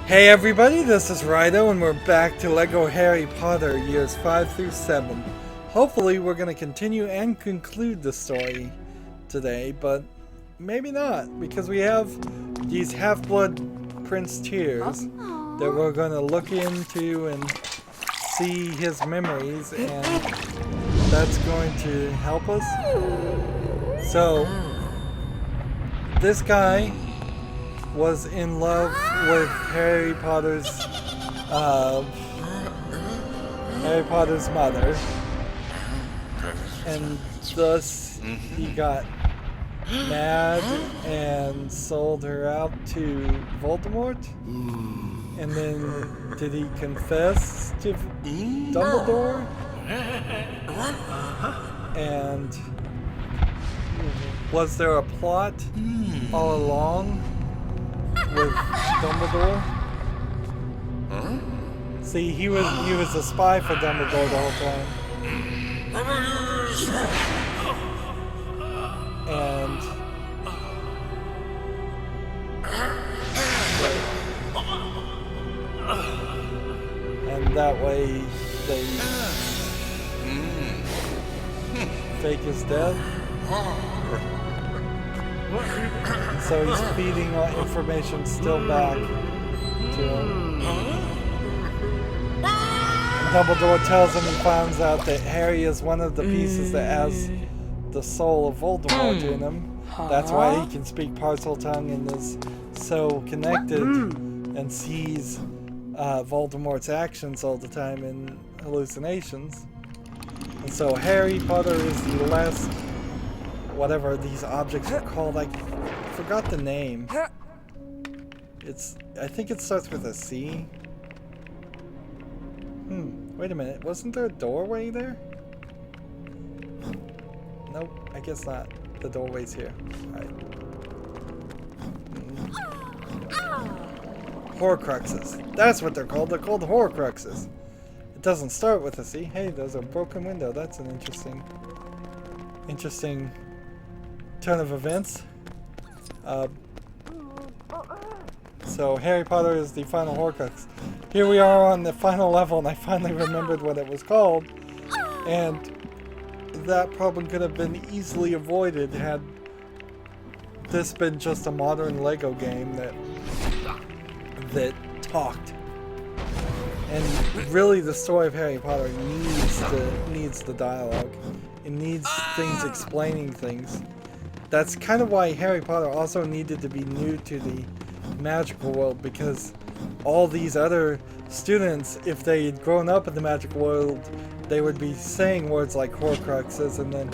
Hey everybody, this is Rydo and we're back to LEGO Harry Potter years 5 through 7. Hopefully we're going to continue and conclude the story today, but maybe not, because we have these Half-Blood Prince tears that we're going to look into and see his memories, and that's going to help us. So, this guy was in love with Harry Potter's mother, and thus he got mad and sold her out to Voldemort. And then did he confess to Dumbledore? And was there a plot all along with Dumbledore? See, he was a spy for Dumbledore the whole time. And that way they fake his death. And so he's feeding information still back to him. And Dumbledore tells him he finds out that Harry is one of the pieces that has the soul of Voldemort in him. That's why he can speak Parseltongue and is so connected and sees Voldemort's actions all the time in hallucinations. And so Harry Potter is the last, whatever these objects are called, I forgot the name. I think it starts with a C. Wait a minute, wasn't there a doorway there? Nope, I guess not. The doorway's here. Alright. Horcruxes. That's what they're called. They're called Horcruxes. It doesn't start with a C. Hey, there's a broken window. That's an interesting turn of events. So Harry Potter is the final Horcrux. Here we are on the final level, and I finally remembered what it was called. And that problem could have been easily avoided had this been just a modern LEGO game that talked. And really, the story of Harry Potter needs the dialogue. It needs things explaining things. That's kind of why Harry Potter also needed to be new to the magical world, because all these other students, if they had grown up in the magical world, they would be saying words like Horcruxes, and then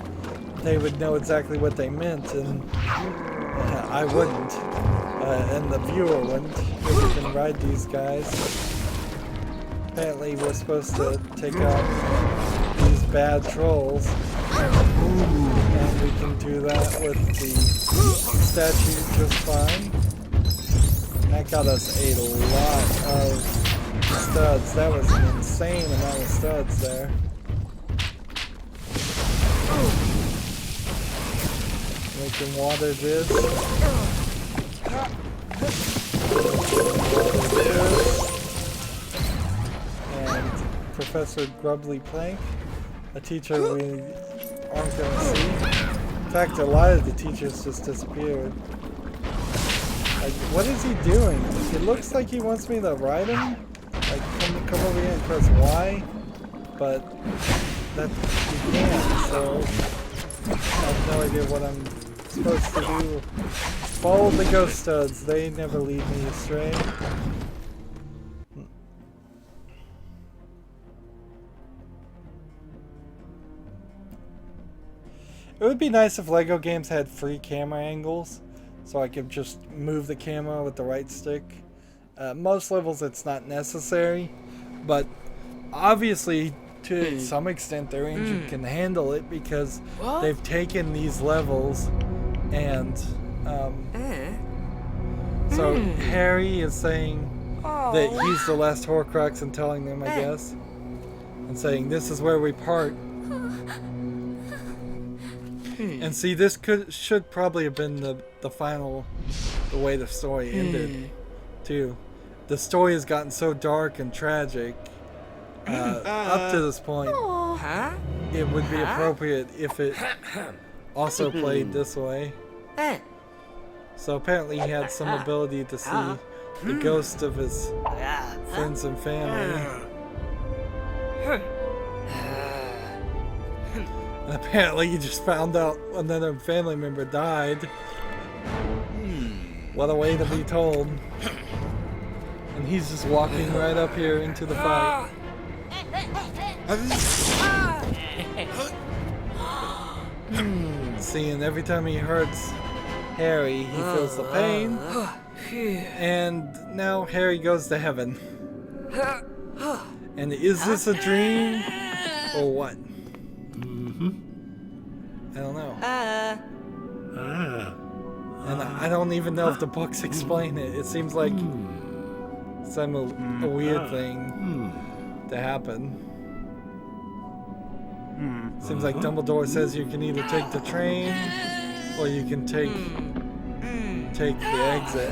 they would know exactly what they meant, and I wouldn't, and the viewer wouldn't, because we can ride these guys. Apparently we're supposed to take out these bad trolls, and we can do that with the statue just fine. That got us a lot of studs. That was an insane amount of studs there. We can water this. And Professor Grubbly Plank, a teacher we aren't going to see. In fact, a lot of the teachers just disappeared. Like, what is he doing? It looks like he wants me to ride him. Like, come over here and press Y. But that he can't, so I have no idea what I'm supposed to do. Follow the ghost studs. They never lead me astray. It would be nice if LEGO games had free camera angles, so I could just move the camera with the right stick. Most levels it's not necessary, but obviously to some extent their engine can handle it, because they've taken these levels and so Harry is saying that he's the last Horcrux and telling them, I guess, and saying this is where we part. And see, this should probably have been the final, the way the story ended, too. the story has gotten so dark and tragic up to this point. It would be appropriate if it also played this way. So apparently he had some ability to see the ghost of his friends and family. And apparently he just found out another family member died. What a way to be told. And he's just walking right up here into the fight. See, and every time he hurts Harry, he feels the pain. And now Harry goes to heaven. And is this a dream or what? I don't know. And I don't even know if the books explain it. It seems like some a weird thing to happen. Seems like Dumbledore says you can either take the train or you can take the exit.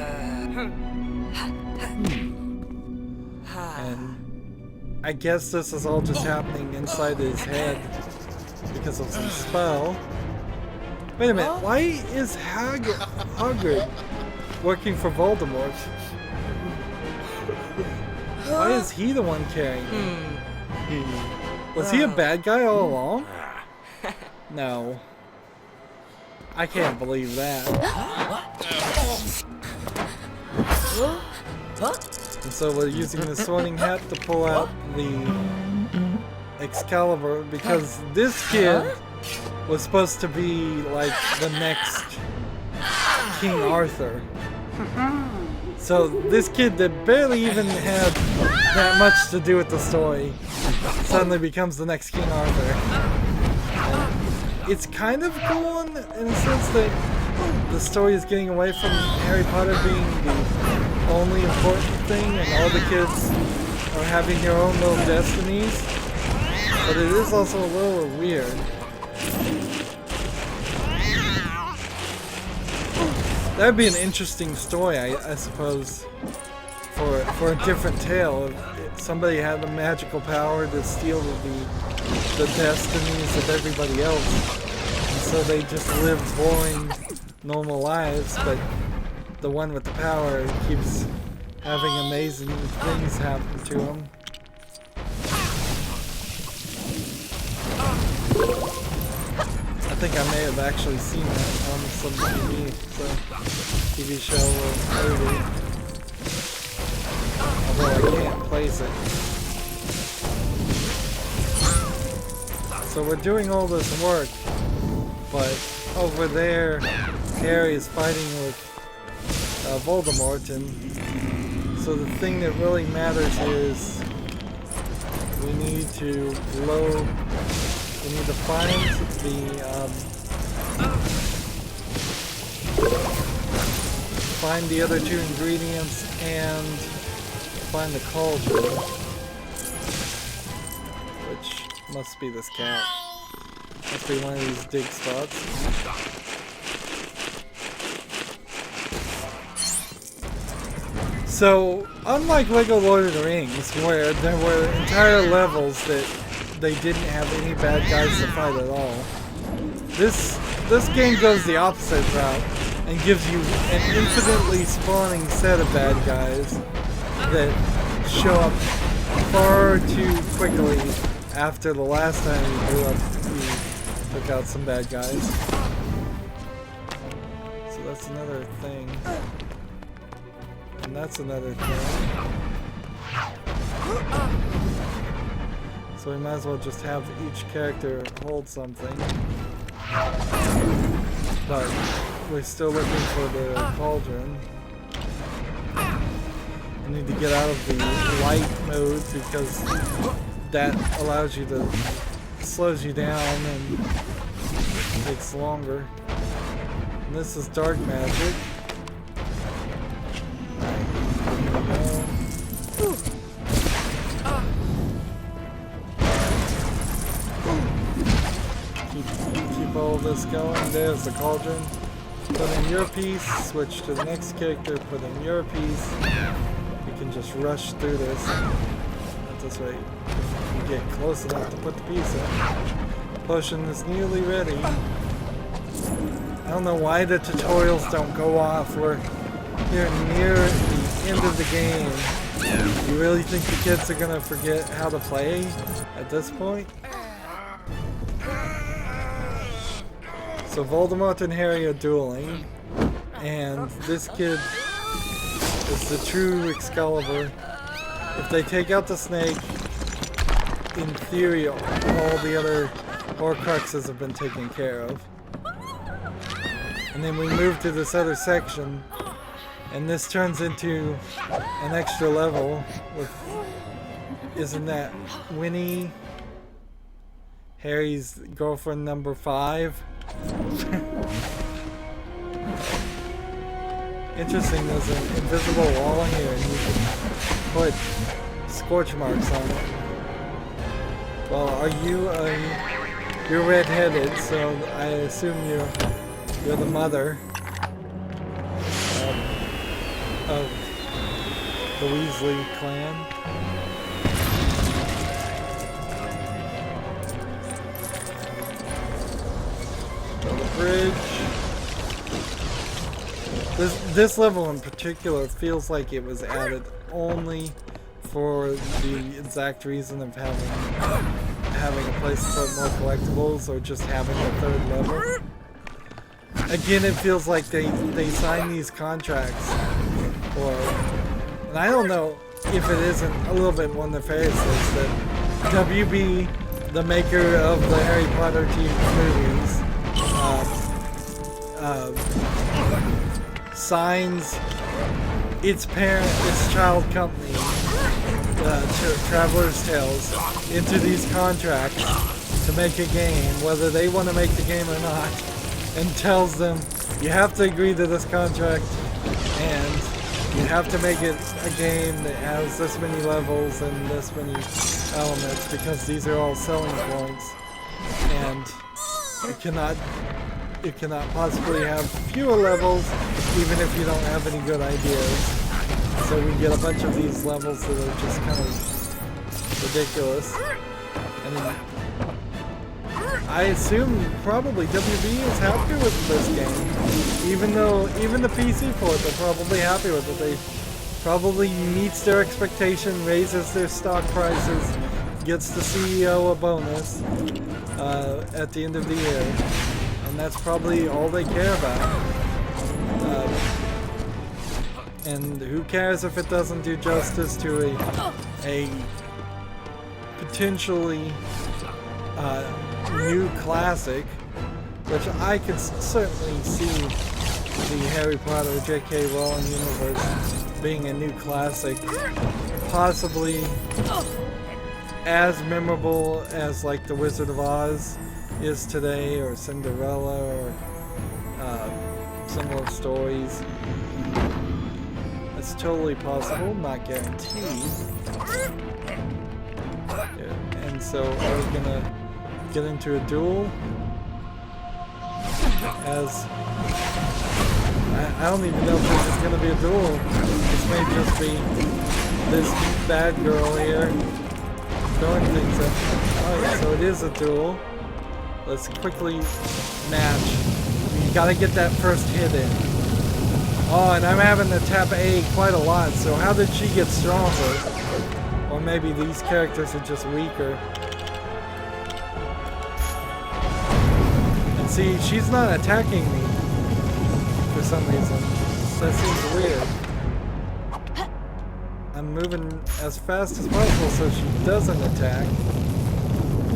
And I guess this is all just happening inside his head because of some spell. Wait a minute, why is Hagrid working for Voldemort? Why is he the one carrying him? Was he a bad guy all along? No. I can't believe that. And so we're using the sorting hat to pull out the Excalibur because this kid was supposed to be like the next King Arthur. So this kid that barely even had that much to do with the story suddenly becomes the next King Arthur. And it's kind of cool in a sense that the story is getting away from Harry Potter being the only important thing and all the kids are having their own little destinies. But it is also a little weird. That'd be an interesting story, I suppose, for a different tale. If somebody had the magical power to steal the destinies of everybody else, and so they just live boring, normal lives, but the one with the power keeps having amazing things happen to him. I think I may have actually seen that on some TV show or movie, although I can't place it. So we're doing all this work, but over there Harry is fighting with Voldemort, and so the thing that really matters is we need to find the other two ingredients and find the cauldron, which must be this cat. Must be one of these dig spots. So, unlike Lego Lord of the Rings, where there were entire levels that they didn't have any bad guys to fight at all, this game goes the opposite route and gives you an infinitely spawning set of bad guys that show up far too quickly after the last time you took out some bad guys. So that's another thing. And that's another thing. So we might as well just have each character hold something. But we're still looking for the cauldron. We need to get out of the light mode because that allows you to slows you down and takes longer. And this is dark magic. Keep all this going. There's the cauldron. Put in your piece. Switch to the next character. Put in your piece. can just rush through this. Not this way. If you get close enough to put the piece in. Potion is nearly ready. I don't know why the tutorials don't go off. We're here near the end of the game. You really think the kids are gonna forget how to play at this point? So Voldemort and Harry are dueling, and this kid is the true Excalibur. If they take out the snake, in theory all the other Horcruxes have been taken care of. And then we move to this other section, and this turns into an extra level with, isn't that Winnie, Harry's girlfriend number 5? Interesting, there's an invisible wall here and you can put scorch marks on it. Well, are you, you're red-headed, so I assume you're the mother of the Weasley clan. The bridge. This level in particular feels like it was added only for the exact reason of having a place to put more collectibles, or just having a third level. Again, it feels like they sign these contracts, and I don't know if it isn't a little bit more nefarious that WB, the maker of the Harry Potter TV movies, signs its child company, Traveler's Tales, into these contracts to make a game, whether they want to make the game or not, and tells them, you have to agree to this contract, and you have to make it a game that has this many levels and this many elements, because these are all selling points, and it cannot possibly have fewer levels, even if you don't have any good ideas. So we get a bunch of these levels that are just kind of ridiculous. And I assume probably WB is happy with this game. Even the PC port, they're probably happy with it. They probably meets their expectation, raises their stock prices, gets the CEO a bonus at the end of the year. And that's probably all they care about. And who cares if it doesn't do justice to a potentially new classic, which I could certainly see the Harry Potter J.K. Rowling universe being a new classic, possibly as memorable as like The Wizard of Oz is today, or Cinderella, or similar stories. It's totally possible, not guaranteed. Yeah, and so are we gonna get into a duel? As I don't even know if this is gonna be a duel. This may just be this bad girl here throwing things at me. Alright, so it is a duel. Let's quickly match. You gotta get that first hit in. Oh, and I'm having to tap A quite a lot, so how did she get stronger? Or maybe these characters are just weaker. And see, she's not attacking me for some reason. That seems weird. I'm moving as fast as possible so she doesn't attack.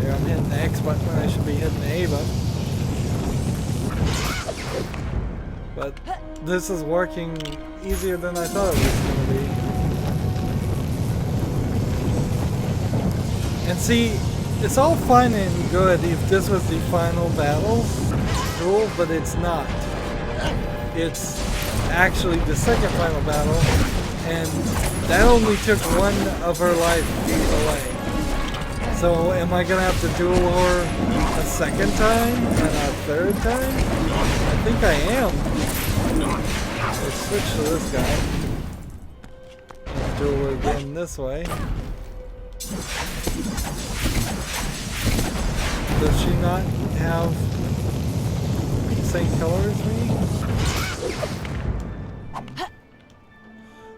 Here, I'm hitting the X button when I should be hitting the A button. But this is working easier than I thought it was going to be. And see, it's all fine and good if this was the final battle duel, but it's not. It's actually the second final battle, and that only took one of her life away. So am I going to have to duel her a second time and a third time? I think I am. Let's switch to this guy. And duel again this way. Does she not have the same color as me?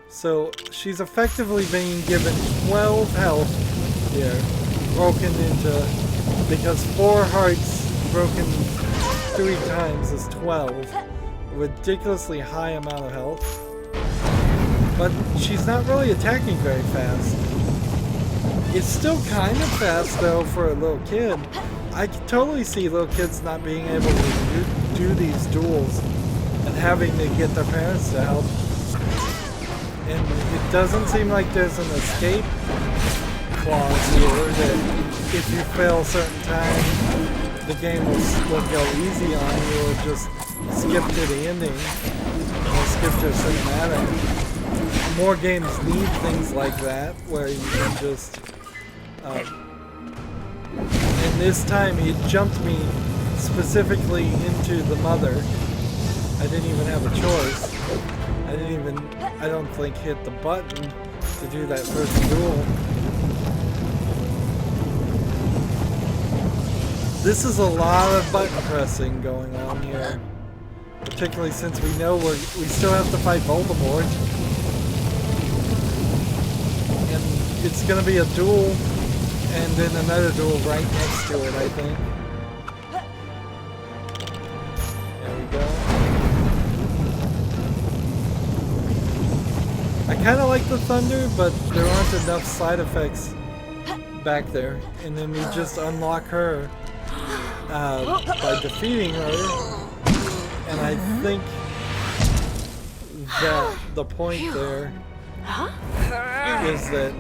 So she's effectively being given 12 health here, broken into, because 4 hearts broken 3 times is 12. A ridiculously high amount of health. But she's not really attacking very fast. It's still kind of fast though for a little kid. I can totally see little kids not being able to do these duels and having to get their parents to help. And it doesn't seem like there's an escape clause here that if you fail a certain time, the game will go easy on you or just skip to the ending or skip to a cinematic. More games need things like that where you can just... and this time it jumped me specifically into the mother. I didn't even have a choice. I don't think, hit the button to do that first duel. This is a lot of button pressing going on here. Particularly since we know we still have to fight Voldemort. And it's gonna be a duel and then another duel right next to it, I think. There we go. I kind of like the thunder, but there aren't enough side effects back there. And then we just unlock her by defeating her. And I think that the point there is that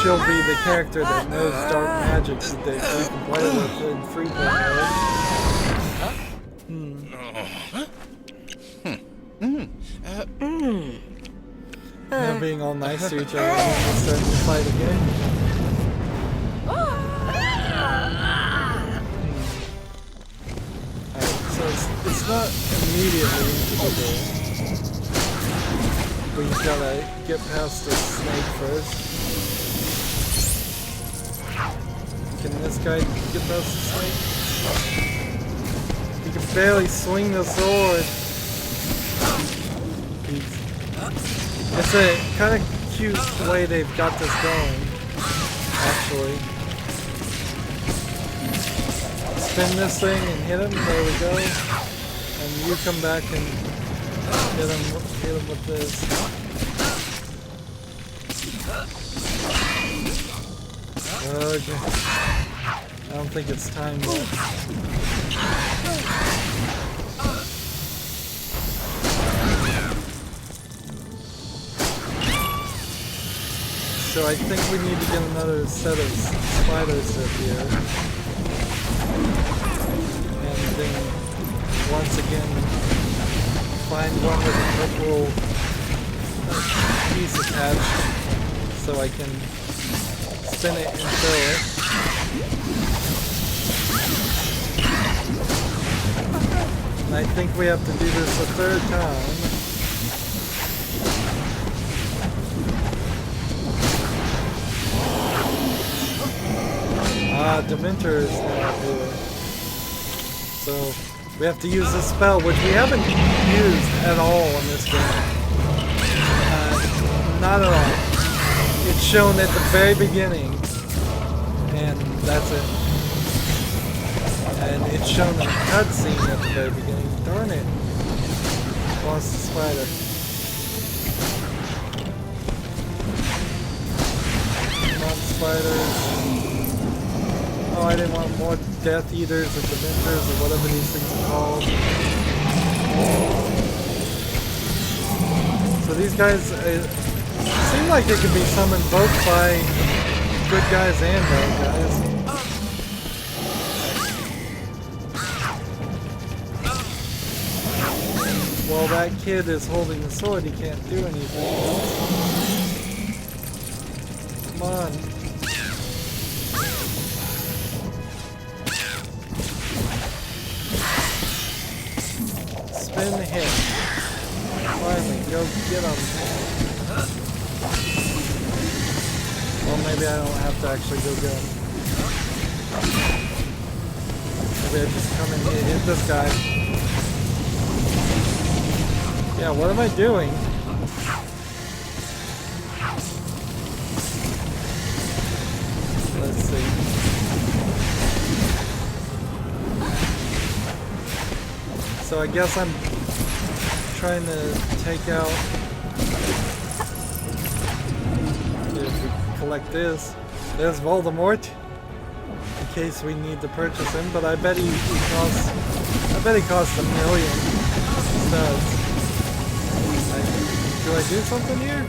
she'll be the character that knows dark magic that we can play with in free play mode. They're being all nice to each other and then starting to fight again. Alright, so it's not immediately into the duel. But you gotta get past the snake first. Can this guy get past the snake? He can barely swing the sword. It's a kind of cute way they've got this going, actually. Spin this thing and hit him, there we go. And you come back and hit him with this. Okay. I don't think it's time yet. So I think we need to get another set of spiders up here. And then once again find one with a purple piece attached so I can spin it and throw it. And I think we have to do this a 3rd time. Dementor is now here. So we have to use this spell, which we haven't used at all in this game. Not at all. It's shown at the very beginning, and that's it. And it's shown in a cutscene at the very beginning. Darn it. Lost the spider. Come on, spiders. Oh, I didn't want more Death Eaters or Dementors or whatever these things are called. So these guys seem like they can be summoned both by good guys and bad guys. While that kid is holding the sword, he can't do anything else. Come on. Spin hit. Finally, go get him. maybe I don't have to actually go get him. Maybe I just come in here, hit this guy. Yeah, what am I doing? Let's see. So I guess I'm trying to take out... If we collect this. There's Voldemort. In case we need to purchase him, but I bet he costs... I bet he costs $1 million. Studs. Do I do something here?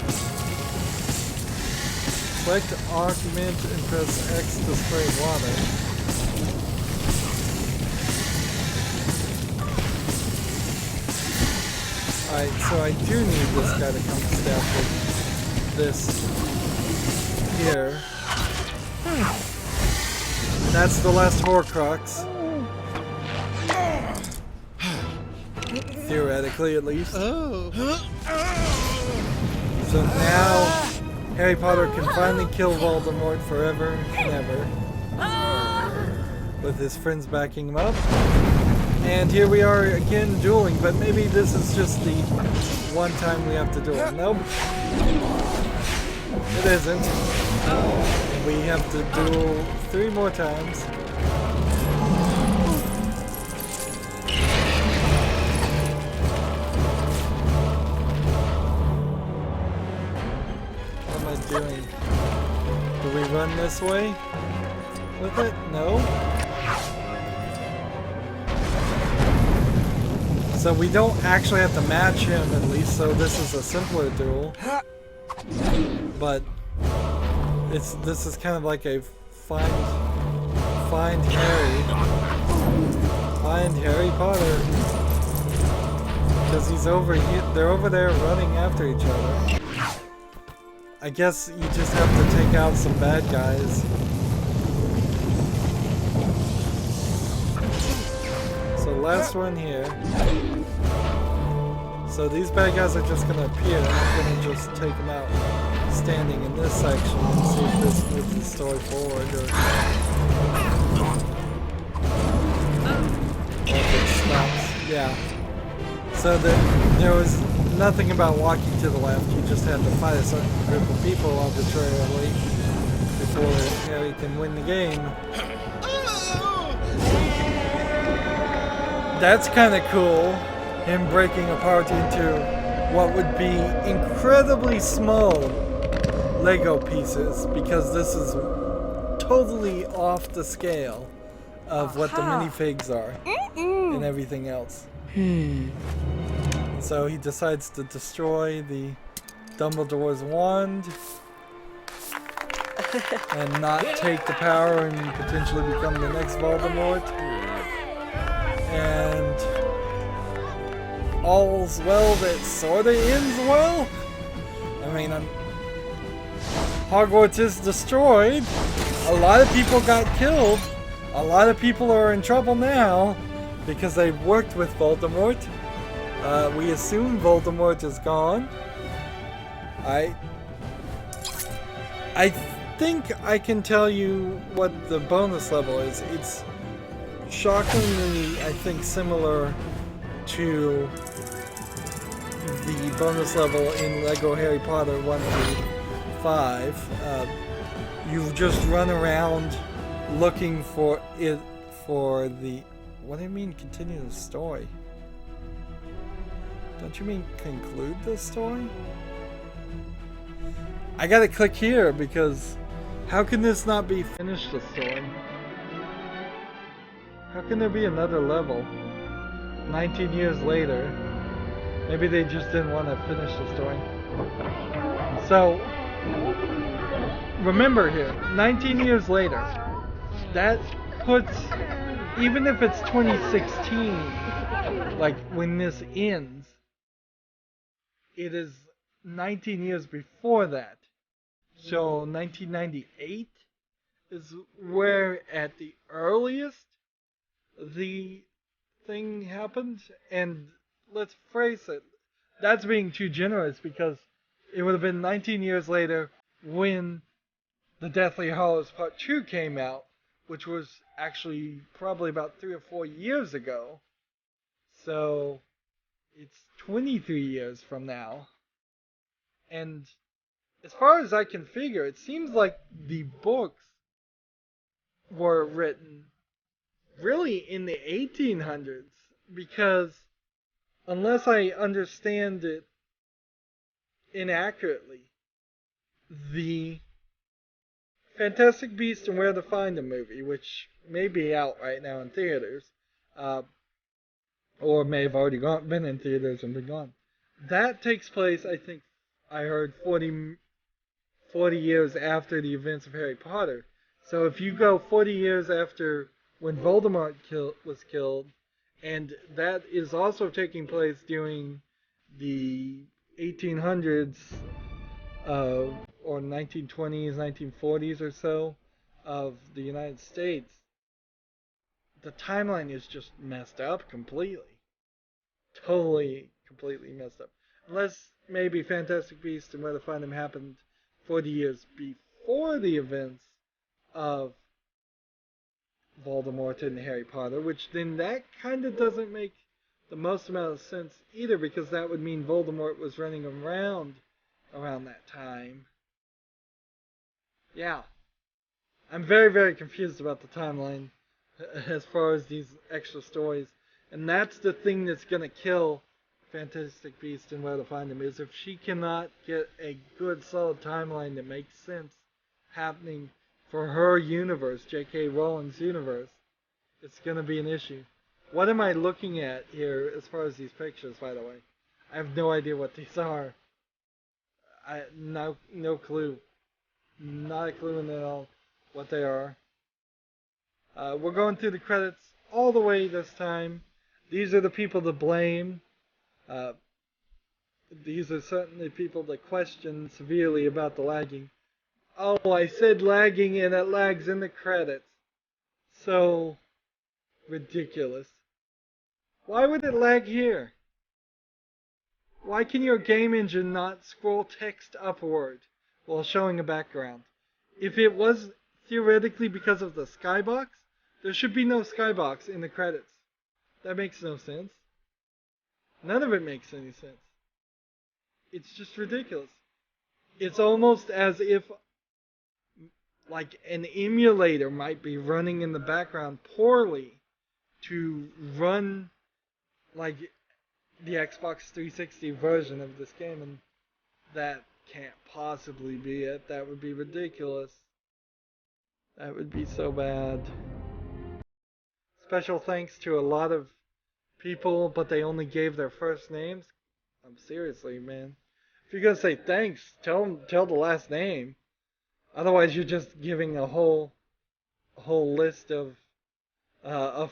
Select augment and press X to spray water. Alright, so I do need this guy to come stab with this here. That's the last Horcrux. Theoretically, at least. So now, Harry Potter can finally kill Voldemort forever and ever. With his friends backing him up. And here we are again dueling, but maybe this is just the one time we have to duel. Nope. It isn't. We have to duel 3 more times. What am I doing? Do we run this way with it? No. So we don't actually have to match him, at least, so this is a simpler duel. But this is kind of like a find Harry Potter, because he's over here. They're over there running after each other. I guess you just have to take out some bad guys. So last one here. So these bad guys are just going to appear. I'm going to just take them out standing in this section and see if this moves the story forward or if it stops. Yeah. So there was nothing about walking to the left. You just had to fight a certain group of people arbitrarily before Harry can win the game. That's kind of cool. Him breaking apart into what would be incredibly small Lego pieces, because this is totally off the scale of what the minifigs are and everything else. So he decides to destroy the Dumbledore's wand and not take the power and potentially become the next Voldemort. And all's well that sorta ends well. I mean, Hogwarts is destroyed. A lot of people got killed. A lot of people are in trouble now because they worked with Voldemort. We assume Voldemort is gone. I think I can tell you what the bonus level is. It's shockingly, I think, similar to the bonus level in Lego Harry Potter 1 through 5. You just run around looking for the... What do you mean continue the story? Don't you mean conclude the story? I gotta click here because how can this not be finish the story? How can there be another level 19 years later? Maybe they just didn't want to finish the story. So, remember here, 19 years later, that puts, even if it's 2016, like when this ends, it is 19 years before that. So 1998 is where at the earliest the thing happened. And let's phrase it, that's being too generous, because it would have been 19 years later when the Deathly Hallows Part 2 came out, which was actually probably about 3 or 4 years ago. So it's 23 years from now. And as far as I can figure, it seems like the books were written really in the 1800s because unless I understand it inaccurately, the Fantastic Beasts and Where to Find Them movie, which may be out right now in theaters, or may have already been in theaters and been gone, that takes place, I think, I heard 40 years after the events of Harry Potter. So if you go 40 years after when Voldemort was killed, and that is also taking place during the 1800s or 1920s, 1940s or so of the United States, the timeline is just messed up completely. Totally, completely messed up. Unless maybe Fantastic Beasts and Where to Find Them happened 40 years before the events of Voldemort and Harry Potter, which then that kind of doesn't make the most amount of sense either, because that would mean Voldemort was running around that time. Yeah, I'm very, very confused about the timeline as far as these extra stories. And that's the thing that's going to kill Fantastic Beasts and Where to Find Them, is if she cannot get a good, solid timeline that makes sense happening for her universe, J.K. Rowling's universe, it's going to be an issue. What am I looking at here as far as these pictures, by the way? I have no idea what these are. No clue. Not a clue at all what they are. We're going through the credits all the way this time. These are the people to blame. These are certainly people to question severely about the lagging. Oh, I said lagging and it lags in the credits. So ridiculous. Why would it lag here? Why can your game engine not scroll text upward while showing a background? If it was theoretically because of the skybox, there should be no skybox in the credits. That makes no sense. None of it makes any sense. It's just ridiculous. It's almost as if like an emulator might be running in the background poorly to run like the Xbox 360 version of this game, and that can't possibly be it. That would be ridiculous. That would be so bad. Special thanks to a lot of people, but they only gave their first names. Seriously, man. If you're gonna say thanks, tell the last name. Otherwise, you're just giving a whole list of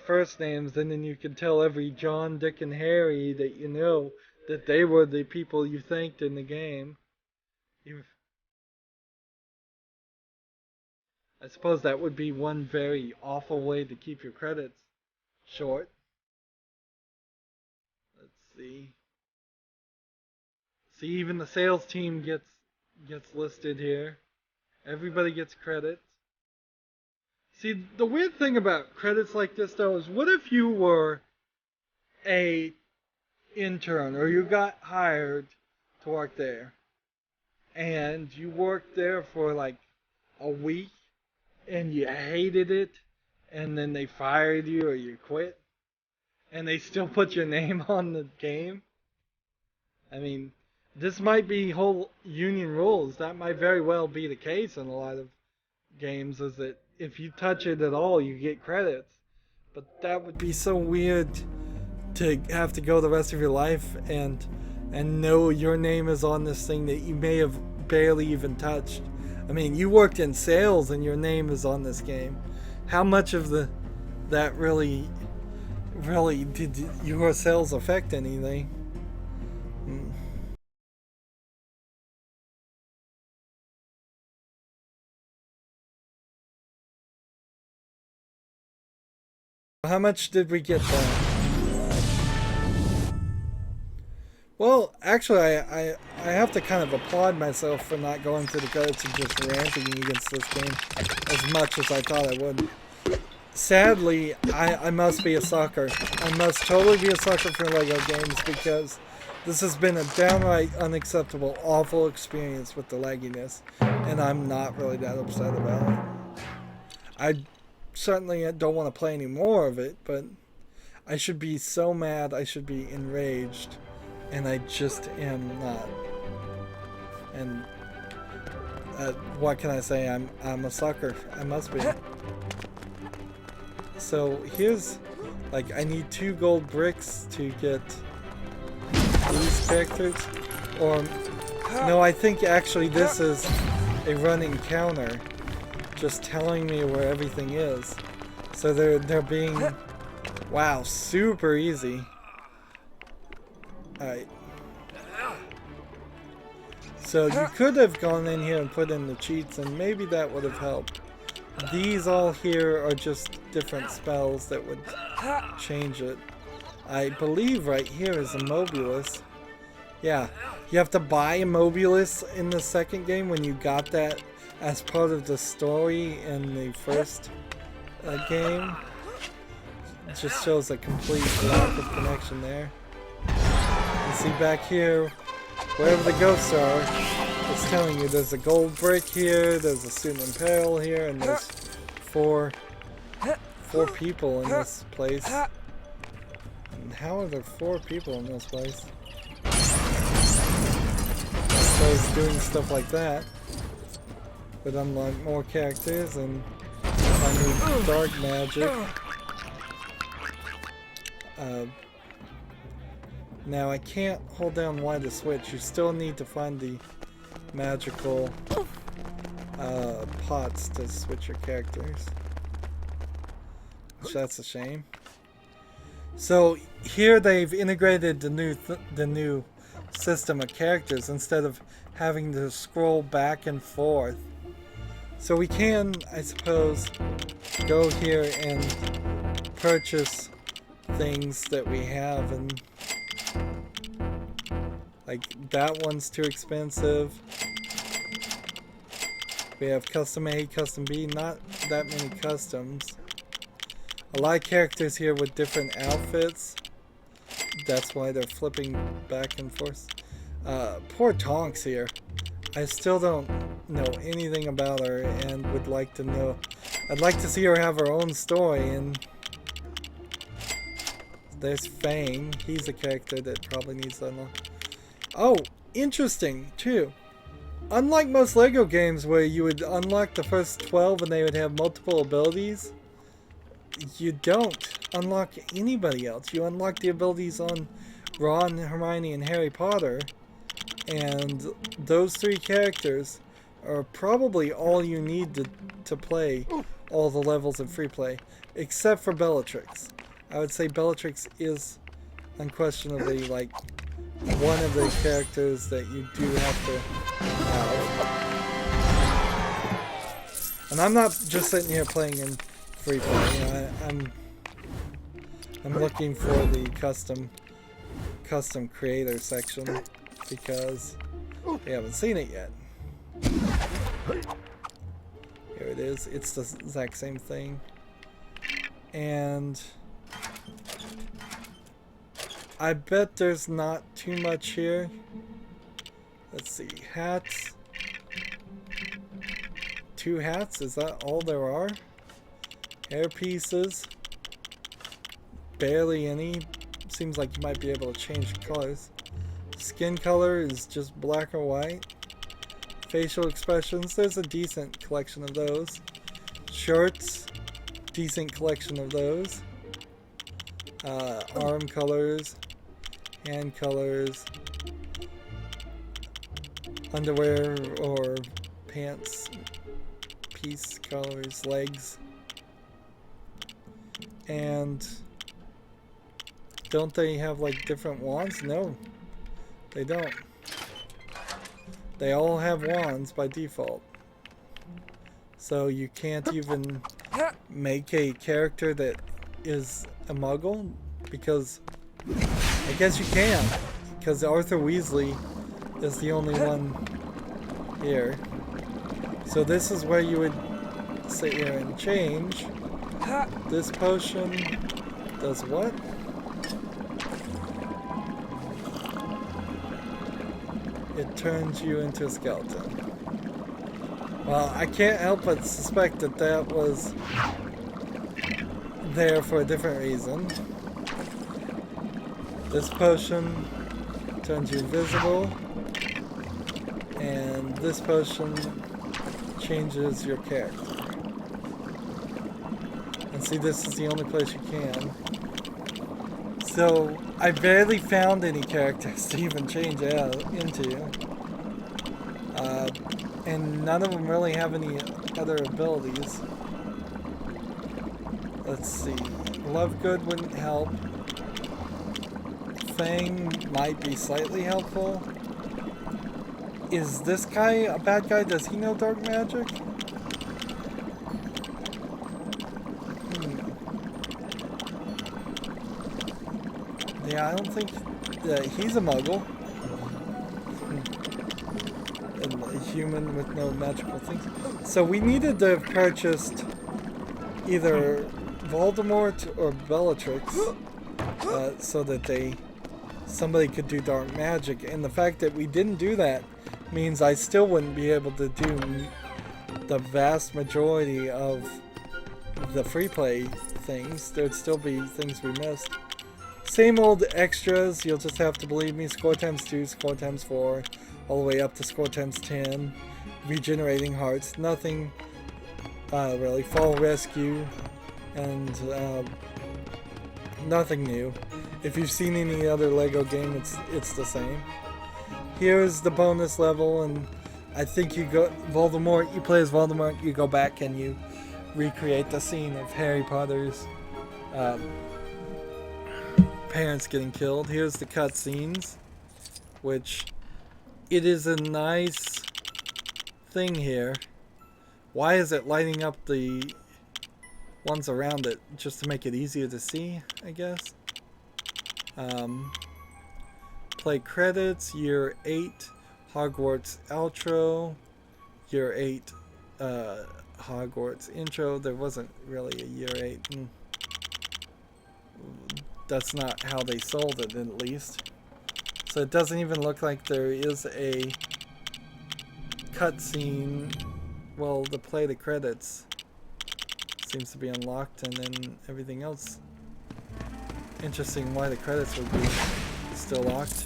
first names, and then you can tell every John, Dick, and Harry that you know that they were the people you thanked in the game. I suppose that would be one very awful way to keep your credits short. Let's see. See, even the sales team gets listed here. Everybody gets credits. See, the weird thing about credits like this, though, is what if you were a intern or you got hired to work there, and you worked there for like a week and you hated it, and then they fired you or you quit, and they still put your name on the game? I mean, this might be whole union rules. That might very well be the case in a lot of games, is that if you touch it at all, you get credits. But that would be so weird to have to go the rest of your life and know your name is on this thing that you may have barely even touched. I mean, you worked in sales and your name is on this game. How much of that really did your sales affect anything? How much did we get then? Well, actually, I have to kind of applaud myself for not going to the guts and just ranting against this game as much as I thought I would. Sadly, I must be a sucker. I must totally be a sucker for LEGO games because this has been a downright unacceptable, awful experience with the lagginess, and I'm not really that upset about it. I certainly don't want to play any more of it, but I should be so mad, I should be enraged. And I just am not. And what can I say? I'm a sucker. I must be. So here's, like, I need 2 gold bricks to get these characters. Or no, I think actually this is a running counter, just telling me where everything is. So they're being, wow, super easy. Alright. So you could have gone in here and put in the cheats and maybe that would have helped. These all here are just different spells that would change it. I believe right here is a Mobulus. Yeah, you have to buy a Mobulus in the second game when you got that as part of the story in the first game. It just shows a complete lack of connection there. You see back here, wherever the ghosts are, it's telling you there's a gold brick here, there's a student in peril here, and there's four people in this place. And how are there 4 people in this place? So it's doing stuff like that. But unlock more characters, and I need dark magic. Now I can't hold down Y to switch. You still need to find the magical pots to switch your characters. Which that's a shame. So here they've integrated the new system of characters instead of having to scroll back and forth. So we can, I suppose, go here and purchase things that we have, and like that one's too expensive. We have custom A, custom B, not that many customs. A lot of characters here with different outfits. That's why they're flipping back and forth. Poor Tonks here. I still don't know anything about her and would like to know. I'd like to see her have her own story. And there's Fang. He's a character that probably needs to unlock. Oh, interesting too. Unlike most LEGO games where you would unlock the first 12 and they would have multiple abilities, you don't unlock anybody else. You unlock the abilities on Ron, Hermione, and Harry Potter, and those 3 characters are probably all you need to play all the levels of free play, except for Bellatrix. I would say Bellatrix is unquestionably like one of the characters that you do have to have. And I'm not just sitting here playing in free play. You know, I'm looking for the custom creator section because we haven't seen it yet. Here it is. It's the exact same thing. And I bet there's not too much here. Let's see. Hats. 2 hats? Is that all there are? Hair pieces. Barely any. Seems like you might be able to change colors. Skin color is just black or white. Facial expressions. There's a decent collection of those. Shirts. Decent collection of those. Arm colors. Hand colors. Underwear or pants piece colors. Legs. And don't they have like different wands? No, they don't. They all have wands by default. So you can't even make a character that is a Muggle, because I guess you can. because Arthur Weasley is the only one here. So this is where you would sit here and change. This potion does what? It turns you into a skeleton. Well, I can't help but suspect that that was there for a different reason. This potion turns you invisible, and this potion changes your character. And see, this is the only place you can. So, I barely found any characters to even change out into. And none of them really have any other abilities. Let's see. Lovegood wouldn't help. Fang might be slightly helpful. Is this guy a bad guy? Does he know dark magic? Yeah, I don't think he's a Muggle. A human with no magical things. So we needed to have purchased either Voldemort or Bellatrix so that somebody could do dark magic. And the fact that we didn't do that means I still wouldn't be able to do the vast majority of the free play things. There'd still be things we missed. Same old extras, you'll just have to believe me. Score times 2, score times 4, all the way up to score times 10. Regenerating hearts, nothing really. Fall rescue, and nothing new. If you've seen any other Lego game, it's the same. Here's the bonus level, and I think you go Voldemort. You play as Voldemort. You go back and you recreate the scene of Harry Potter's parents getting killed. Here's the cutscenes, which it is a nice thing here. Why is it lighting up the ones around it? Just to make it easier to see, I guess. Play credits, year 8, Hogwarts outro, year 8, Hogwarts intro. There wasn't really a year 8. That's not how they sold it, at least. So it doesn't even look like there is a cutscene. Well, to play the credits seems to be unlocked, and then everything else. Interesting why the credits would be still locked.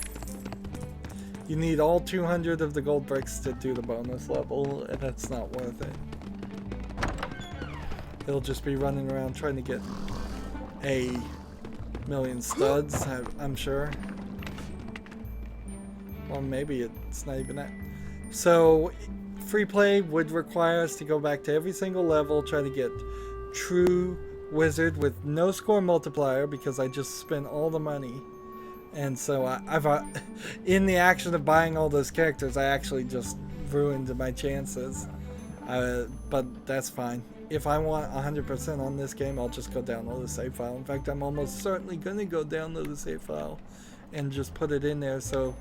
You need all 200 of the gold bricks to do the bonus level, and that's not worth it. It'll just be running around trying to get a million studs, I'm sure. Well, maybe it's not even that. So, free play would require us to go back to every single level, try to get true wizard with no score multiplier, because I just spent all the money. And so I've in the action of buying all those characters, I actually just ruined my chances. But that's fine. If I want 100% on this game, I'll just go download the save file. In fact, I'm almost certainly going to go download the save file and just put it in there so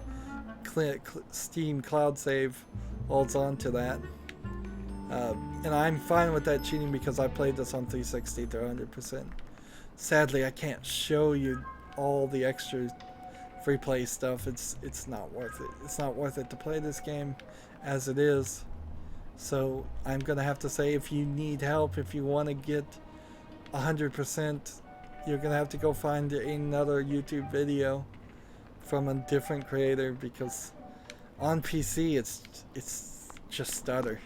Steam Cloud Save holds on to that. And I'm fine with that cheating because I played this on 360 to 100%. Sadly, I can't show you all the extra free play stuff. It's not worth it. It's not worth it to play this game as it is. So I'm gonna have to say, if you need help, if you want to get 100%, you're gonna have to go find another YouTube video from a different creator, because on PC it's just stutter.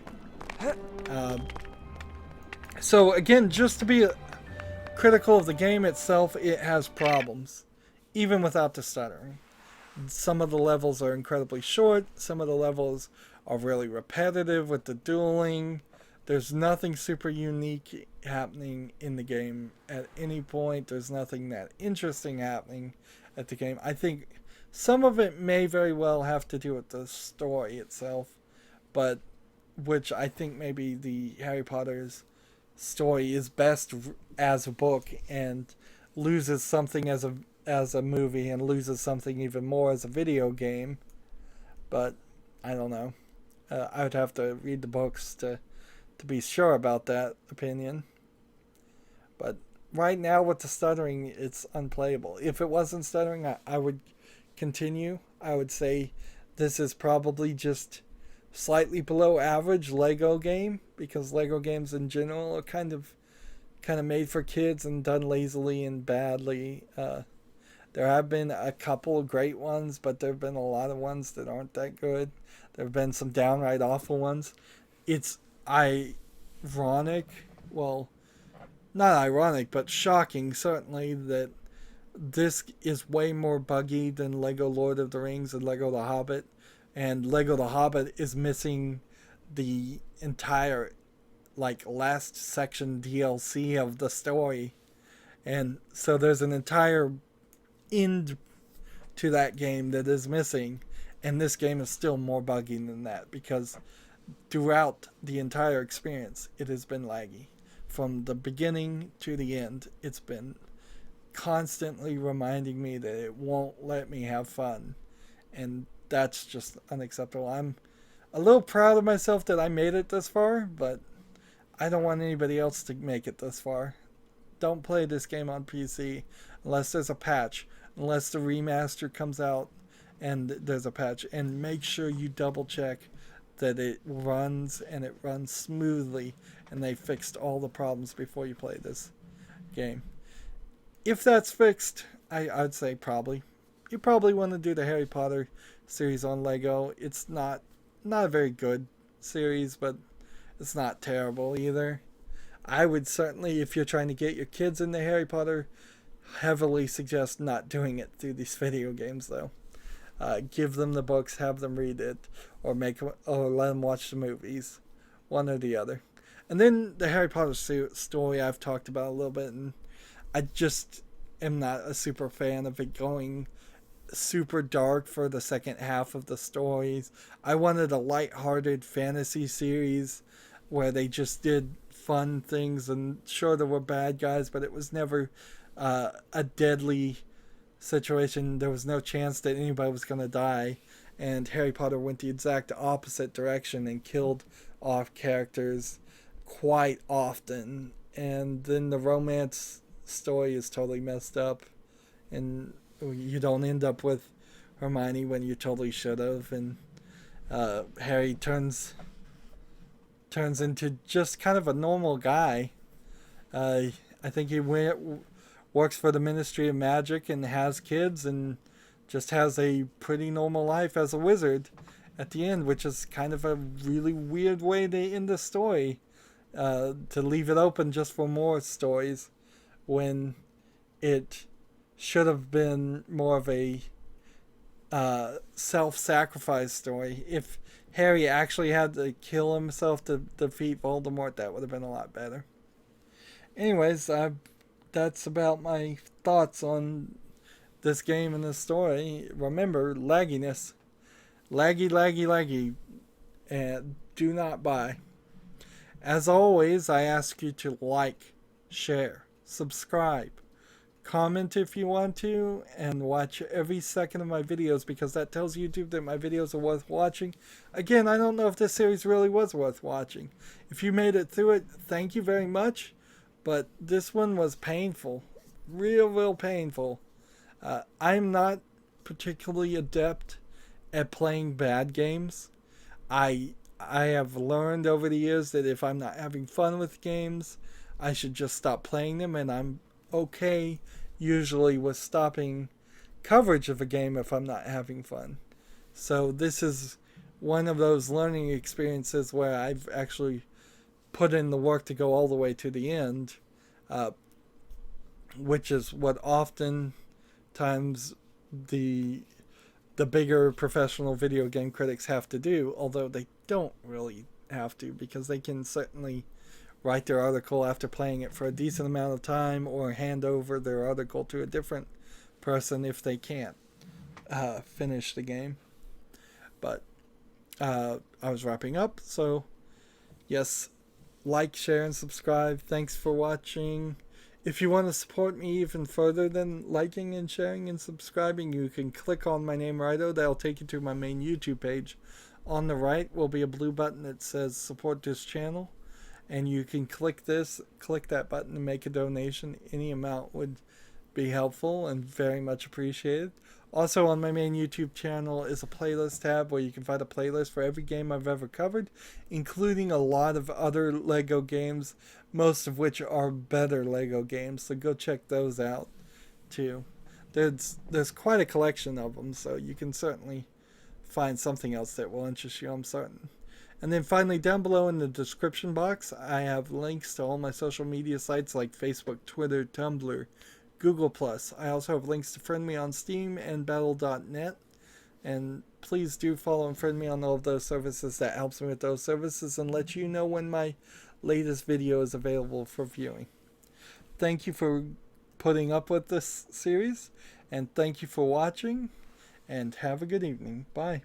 So again, just to be critical of the game itself, it has problems, even without the stuttering. Some of the levels are incredibly short. Some of the levels are really repetitive with the dueling. There's nothing super unique happening in the game at any point. There's nothing that interesting happening at the game. I think some of it may very well have to do with the story itself, but which I think maybe the Harry Potter's story is best as a book and loses something as as a movie and loses something even more as a video game. But I don't know. I would have to read the books to be sure about that opinion. But right now with the stuttering, it's unplayable. If it wasn't stuttering, I would continue. I would say this is probably just slightly below average Lego game, because Lego games in general are kind of made for kids and done lazily and badly. There have been a couple of great ones, but there have been a lot of ones that aren't that good. There have been some downright awful ones. It's ironic, well, not ironic, but shocking certainly, that this is way more buggy than Lego Lord of the Rings and Lego The Hobbit. And Lego The Hobbit is missing the entire last section DLC of the story. And so there's an entire end to that game that is missing. And this game is still more buggy than that, because throughout the entire experience, it has been laggy. From the beginning to the end, it's been constantly reminding me that it won't let me have fun. And that's just unacceptable. I'm a little proud of myself that I made it this far, but I don't want anybody else to make it this far. Don't play this game on PC unless there's a patch, unless the remaster comes out and there's a patch. And make sure you double check that it runs, and it runs smoothly, and they fixed all the problems before you play this game. If that's fixed, I'd say probably. You probably want to do the Harry Potter series on Lego. It's not a very good series, but it's not terrible either. I would certainly, if you're trying to get your kids into Harry Potter, heavily suggest not doing it through these video games, though. Give them the books, have them read it, or let them watch the movies, one or the other. And then the Harry Potter story I've talked about a little bit, and I just am not a super fan of it going super dark for the second half of the stories. I wanted a light-hearted fantasy series where they just did fun things, and sure, there were bad guys, but it was never a deadly situation. There was no chance that anybody was going to die, and Harry Potter went the exact opposite direction and killed off characters quite often. And then the romance story is totally messed up, and you don't end up with Hermione when you totally should have, and Harry turns into just kind of a normal guy. I think he works for the Ministry of Magic and has kids and just has a pretty normal life as a wizard at the end, which is kind of a really weird way to end the story, to leave it open just for more stories when it should have been more of a self-sacrifice story. If Harry actually had to kill himself to defeat Voldemort, that would have been a lot better. Anyways, that's about my thoughts on this game and this story. Remember, lagginess. Laggy. And do not buy. As always, I ask you to like, share, subscribe, comment if you want to, and watch every second of my videos, because that tells YouTube that my videos are worth watching. Again, I don't know if this series really was worth watching. If you made it through it, thank you very much. But this one was painful. Real painful. I'm not particularly adept at playing bad games. I have learned over the years that if I'm not having fun with games, I should just stop playing them, and I'm okay usually with stopping coverage of a game if I'm not having fun. So this is one of those learning experiences where I've actually put in the work to go all the way to the end, which is what oftentimes the bigger professional video game critics have to do, although they don't really have to, because they can certainly write their article after playing it for a decent amount of time, or hand over their article to a different person if they can't finish the game. But I was wrapping up, so yes, like, share, and subscribe. Thanks for watching. If you want to support me even further than liking and sharing and subscribing, you can click on my name Rydo. That'll take you to my main YouTube page. On the right will be a blue button that says support this channel, and you can click that button to make a donation. Any amount would be helpful and very much appreciated. Also on my main YouTube channel is a playlist tab where you can find a playlist for every game I've ever covered, including a lot of other LEGO games, most of which are better LEGO games, so go check those out too. There's quite a collection of them, so you can certainly find something else that will interest you, I'm certain. And then finally, down below in the description box, I have links to all my social media sites like Facebook, Twitter, Tumblr, Google+. I also have links to friend me on Steam and Battle.net. And please do follow and friend me on all of those services. That helps me with those services and lets you know when my latest video is available for viewing. Thank you for putting up with this series, and thank you for watching, and have a good evening. Bye.